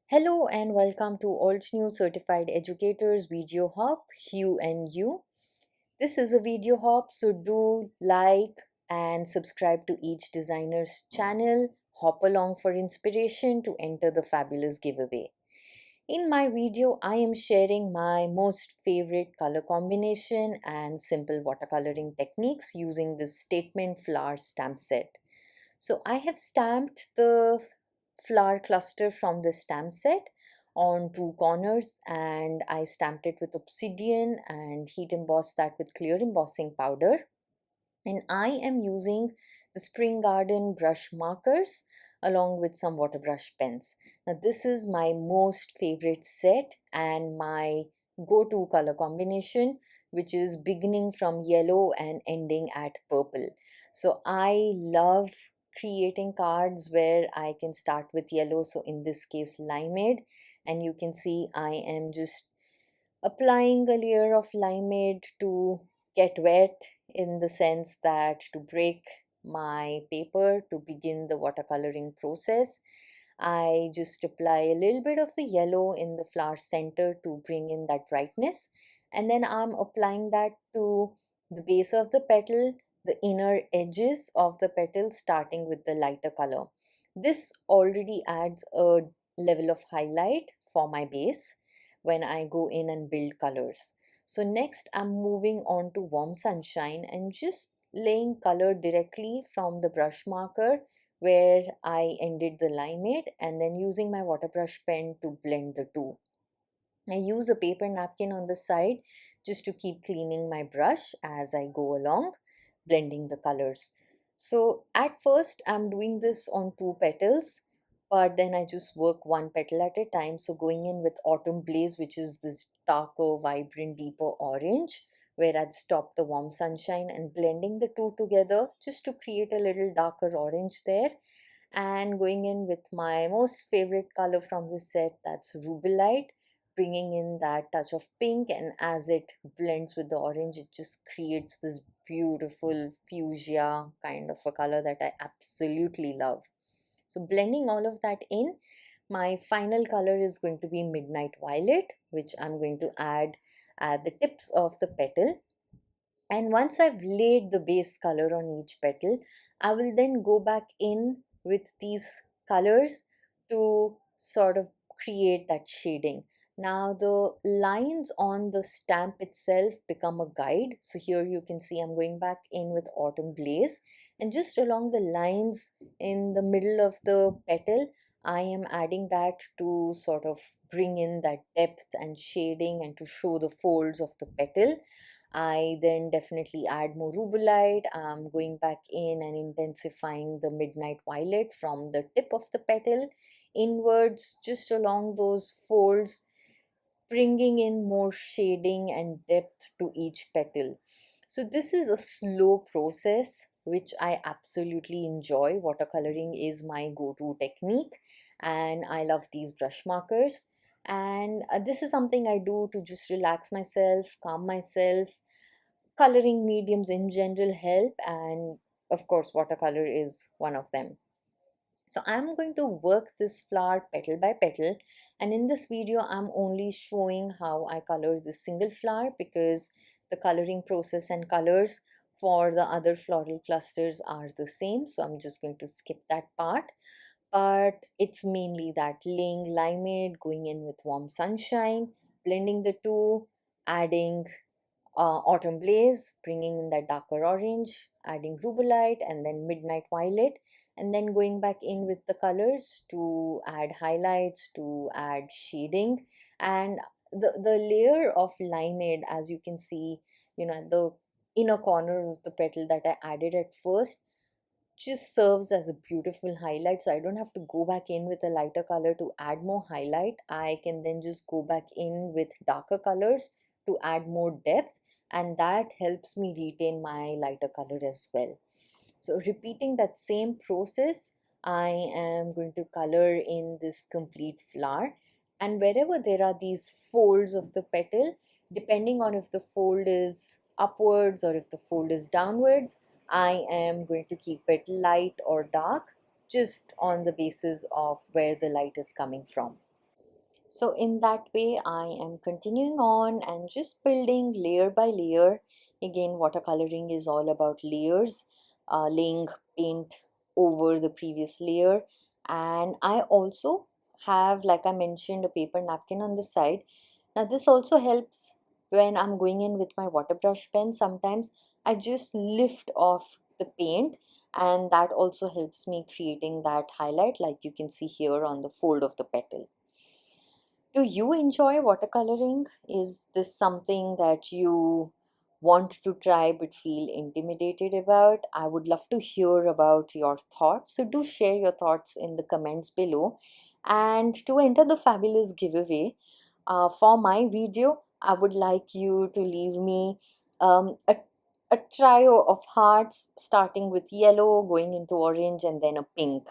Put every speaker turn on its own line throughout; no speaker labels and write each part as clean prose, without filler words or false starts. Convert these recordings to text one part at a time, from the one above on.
Hello and welcome to Alt New Certified Educators Video Hub, Hue and You. This is a video hub, so do like and subscribe to each designer's channel. Hop along for inspiration to enter the fabulous giveaway. In my video, I am sharing my most favorite color combination and simple watercoloring techniques using this statement flower stamp set. So I have stamped the flower cluster from the stamp set on two corners, and I stamped it with obsidian and heat embossed that with clear embossing powder. And I am using the Spring Garden brush markers along with some water brush pens. Now this is my most favorite set and my go-to color combination, which is beginning from yellow and ending at purple. So I love creating cards where I can start with yellow, so in this case limeade, and you can see I am just applying a layer of limeade to get wet, in the sense that to break my paper to begin the watercoloring process. I just apply a little bit of the yellow in the flower center to bring in that brightness, and then I'm applying that to the base of the petal, the inner edges of the petal, starting with the lighter color. This already adds a level of highlight for my base when I go in and build colors. So next I'm moving on to Warm Sunshine and just laying color directly from the brush marker where I ended the limeade, and then using my water brush pen to blend the two. I use a paper napkin on the side just to keep cleaning my brush as I go along, blending the colors. So at first I'm doing this on two petals, but then I just work one petal at a time. So going in with Autumn Blaze, which is this darker, vibrant, deeper orange, where I'd stop the Warm Sunshine, and blending the two together just to create a little darker orange there. And going in with my most favorite color from this set, that's Rubelite, bringing in that touch of pink, and as it blends with the orange, it just creates this beautiful fuchsia kind of a color that I absolutely love. So blending all of that in, my final color is going to be Midnight Violet, which I'm going to add at the tips of the petal. And once I've laid the base color on each petal, I will then go back in with these colors to sort of create that shading. Now the lines on the stamp itself become a guide. So here you can see I'm going back in with Autumn Blaze, and just along the lines in the middle of the petal, I am adding that to sort of bring in that depth and shading and to show the folds of the petal. I then definitely add more rubellite. I'm going back in and intensifying the Midnight Violet from the tip of the petal inwards, just along those folds, bringing in more shading and depth to each petal. So this is a slow process which I absolutely enjoy. Watercoloring is my go-to technique, and I love these brush markers. And this is something I do to just relax myself, calm myself. Coloring mediums in general help, and of course watercolor is one of them. So I'm going to work this flower petal by petal, and in this video I'm only showing how I color this single flower, because the coloring process and colors for the other floral clusters are the same, so I'm just going to skip that part. But it's mainly that laying limeade, going in with Warm Sunshine, blending the two, adding Autumn Blaze, bringing in that darker orange, adding Rubellite, and then Midnight Violet, and then going back in with the colors to add highlights, to add shading. And the layer of limeade, as you can see, at the inner corner of the petal that I added at first, just serves as a beautiful highlight. So I don't have to go back in with a lighter color to add more highlight. I can then just go back in with darker colors to add more depth, and that helps me retain my lighter color as well. So repeating that same process, I am going to color in this complete flower, and wherever there are these folds of the petal, depending on if the fold is upwards or if the fold is downwards, I am going to keep it light or dark, just on the basis of where the light is coming from. So in that way, I am continuing on and just building layer by layer. Again, watercoloring is all about layers, laying paint over the previous layer. And I also have, like I mentioned, a paper napkin on the side. Now this also helps when I'm going in with my water brush pen. Sometimes I just lift off the paint, and that also helps me creating that highlight like you can see here on the fold of the petal. Do you enjoy watercoloring? Is this something that you want to try but feel intimidated about? I would love to hear about your thoughts. So do share your thoughts in the comments below. And to enter the fabulous giveaway for my video, I would like you to leave me a trio of hearts starting with yellow, going into orange, and then a pink,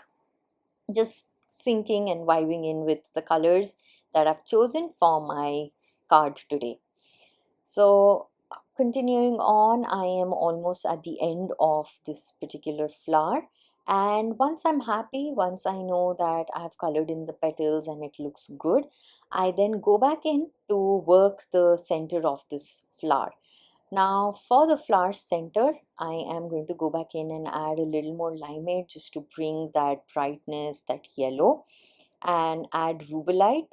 just syncing and vibing in with the colors that I've chosen for my card today. So continuing on, I am almost at the end of this particular flower, and once I'm happy, once I know that I have colored in the petals and it looks good, I then go back in to work the center of this flower. Now for the flower center, I am going to go back in and add a little more limeade just to bring that brightness, that yellow, and add rubellite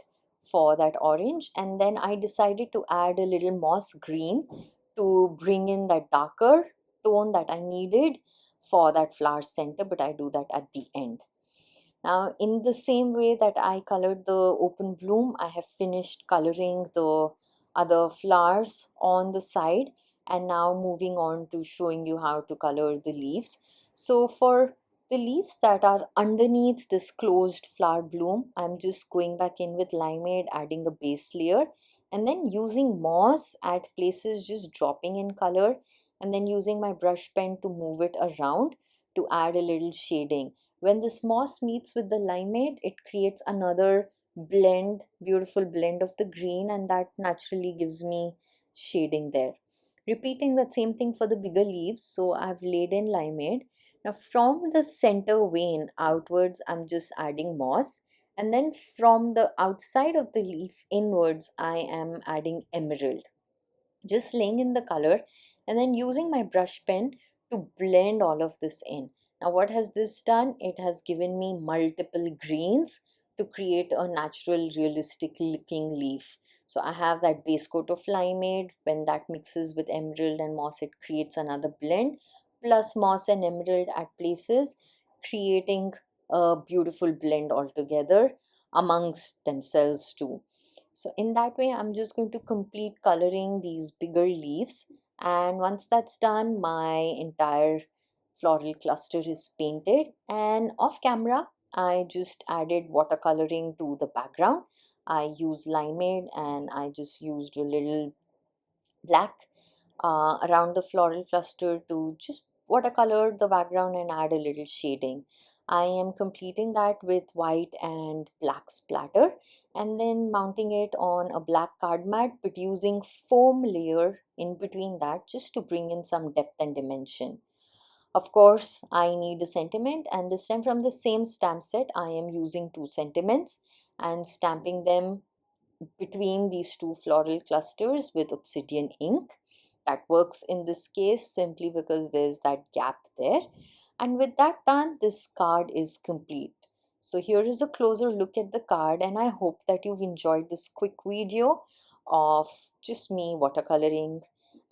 for that orange. And then I decided to add a little moss green to bring in that darker tone that I needed for that flower center, but I do that at the end. Now, in the same way that I colored the open bloom, I have finished coloring the other flowers on the side, and now moving on to showing you how to color the leaves. So for the leaves that are underneath this closed flower bloom, I'm just going back in with limeade, adding a base layer, and then using moss at places, just dropping in color, and then using my brush pen to move it around to add a little shading. When this moss meets with the limeade, it creates another blend, beautiful blend of the green, and that naturally gives me shading there. Repeating the same thing for the bigger leaves, so I've laid in limeade. Now from the center vein outwards, I'm just adding moss, and then from the outside of the leaf inwards, I am adding emerald, just laying in the color and then using my brush pen to blend all of this in. Now what has this done? It has given me multiple greens to create a natural, realistic looking leaf. So I have that base coat of limeade. When that mixes with emerald and moss, it creates another blend, plus moss and emerald at places, creating a beautiful blend altogether amongst themselves too. So in that way, I'm just going to complete coloring these bigger leaves. And once that's done, my entire floral cluster is painted. And off camera, I just added watercoloring to the background. I used limeade and I just used a little black around the floral cluster to just watercolor the background and add a little shading. I am completing that with white and black splatter and then mounting it on a black card mat, but using foam layer in between that just to bring in some depth and dimension. Of course, I need a sentiment, and this time from the same stamp set, I am using two sentiments and stamping them between these two floral clusters with obsidian ink. That works in this case simply because there's that gap there. And with that done, this card is complete. So here is a closer look at the card, and I hope that you've enjoyed this quick video of just me watercoloring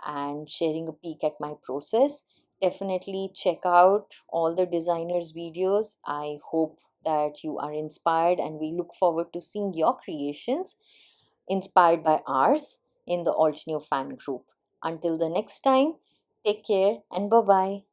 and sharing a peek at my process. Definitely check out all the designers' videos. I hope that you are inspired, and we look forward to seeing your creations inspired by ours in the Alt New fan group. Until the next time, take care and bye bye.